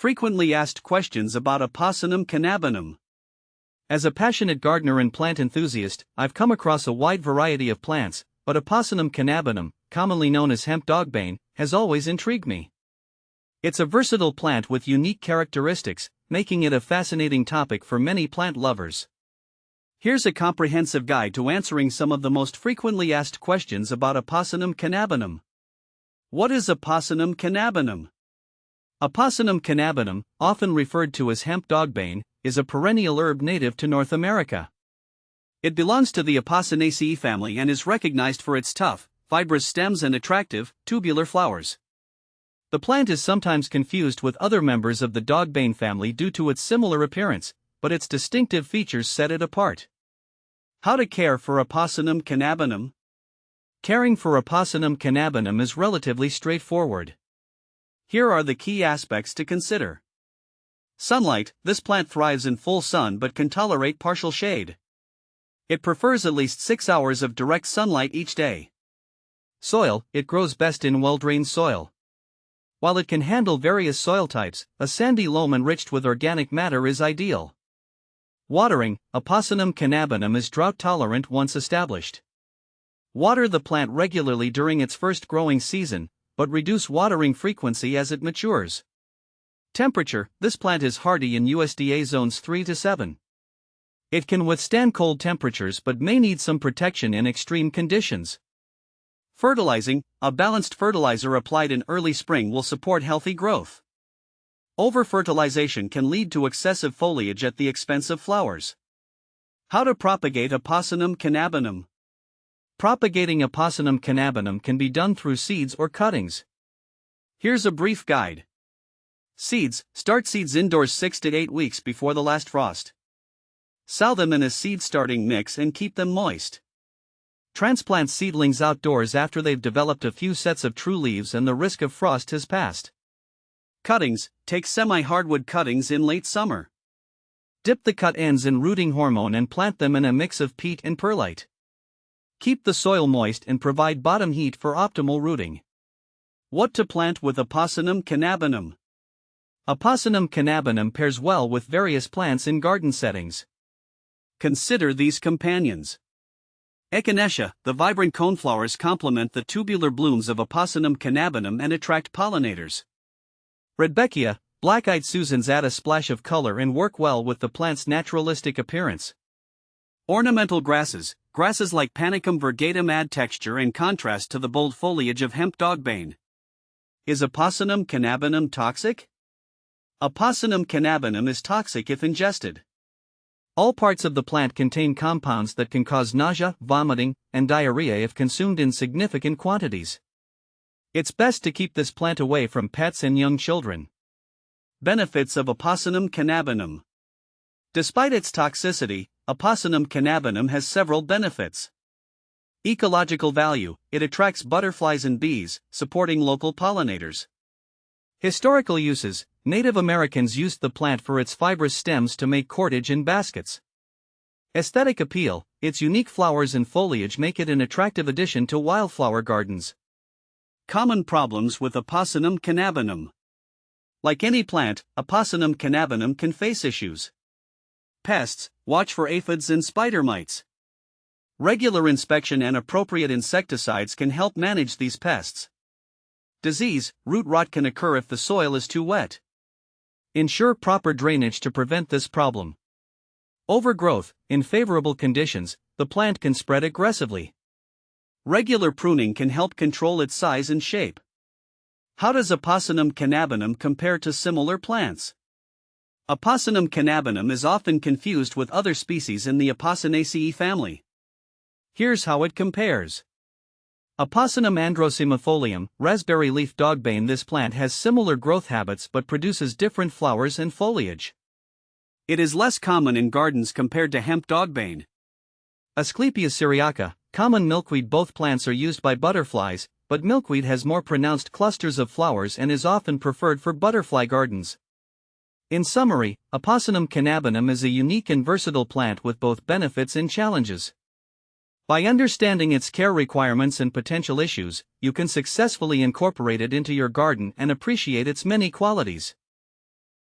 frequently asked questions about Apocynum cannabinum. As a passionate gardener and plant enthusiast, I've come across a wide variety of plants, but Apocynum cannabinum, commonly known as hemp dogbane, has always intrigued me. It's a versatile plant with unique characteristics, making it a fascinating topic for many plant lovers. Here's a comprehensive guide to answering some of the most frequently asked questions about Apocynum cannabinum. What is Apocynum cannabinum? Apocynum cannabinum, often referred to as hemp dogbane, is a perennial herb native to North America. It belongs to the Apocynaceae family and is recognized for its tough, fibrous stems and attractive, tubular flowers. The plant is sometimes confused with other members of the dogbane family due to its similar appearance, but its distinctive features set it apart. How to care for Apocynum cannabinum? Caring for Apocynum cannabinum is relatively straightforward. Here are the key aspects to consider. Sunlight: this plant thrives in full sun but can tolerate partial shade. It prefers at least 6 hours of direct sunlight each day. Soil: it grows best in well-drained soil. While it can handle various soil types, a sandy loam enriched with organic matter is ideal. Watering: Apocynum cannabinum is drought-tolerant once established. Water the plant regularly during its first growing season, but reduce watering frequency as it matures. Temperature: this plant is hardy in USDA zones 3 to 7. It can withstand cold temperatures but may need some protection in extreme conditions. Fertilizing: a balanced fertilizer applied in early spring will support healthy growth. Over-fertilization can lead to excessive foliage at the expense of flowers. How to propagate Apocynum cannabinum? Propagating Apocynum cannabinum can be done through seeds or cuttings. Here's a brief guide. Seeds: start seeds indoors 6 to 8 weeks before the last frost. Sow them in a seed starting mix and keep them moist. Transplant seedlings outdoors after they've developed a few sets of true leaves and the risk of frost has passed. Cuttings: take semi-hardwood cuttings in late summer. Dip the cut ends in rooting hormone and plant them in a mix of peat and perlite. Keep the soil moist and provide bottom heat for optimal rooting. What to plant with Apocynum cannabinum? Apocynum cannabinum pairs well with various plants in garden settings. Consider these companions. Echinacea: the vibrant coneflowers complement the tubular blooms of Apocynum cannabinum and attract pollinators. Rudbeckia: black-eyed Susans add a splash of color and work well with the plant's naturalistic appearance. Ornamental grasses: grasses like Panicum virgatum add texture and contrast to the bold foliage of hemp dogbane. Is Apocynum cannabinum toxic? Apocynum cannabinum is toxic if ingested. All parts of the plant contain compounds that can cause nausea, vomiting, and diarrhea if consumed in significant quantities. It's best to keep this plant away from pets and young children. Benefits of Apocynum cannabinum. Despite its toxicity, Apocynum cannabinum has several benefits. Ecological value: it attracts butterflies and bees, supporting local pollinators. Historical uses: Native Americans used the plant for its fibrous stems to make cordage and baskets. Aesthetic appeal: its unique flowers and foliage make it an attractive addition to wildflower gardens. Common problems with Apocynum cannabinum. Like any plant, Apocynum cannabinum can face issues. Pests: watch for aphids and spider mites. Regular inspection and appropriate insecticides can help manage these pests. Disease: root rot can occur if the soil is too wet. Ensure proper drainage to prevent this problem. Overgrowth: in favorable conditions, the plant can spread aggressively. Regular pruning can help control its size and shape. How does Apocynum cannabinum compare to similar plants? Apocynum cannabinum is often confused with other species in the Apocynaceae family. Here's how it compares. Apocynum androcimifolium, raspberry leaf dogbane. This plant has similar growth habits but produces different flowers and foliage. It is less common in gardens compared to hemp dogbane. Asclepias syriaca, common milkweed. Both plants are used by butterflies, but milkweed has more pronounced clusters of flowers and is often preferred for butterfly gardens. In summary, Apocynum cannabinum is a unique and versatile plant with both benefits and challenges. By understanding its care requirements and potential issues, you can successfully incorporate it into your garden and appreciate its many qualities.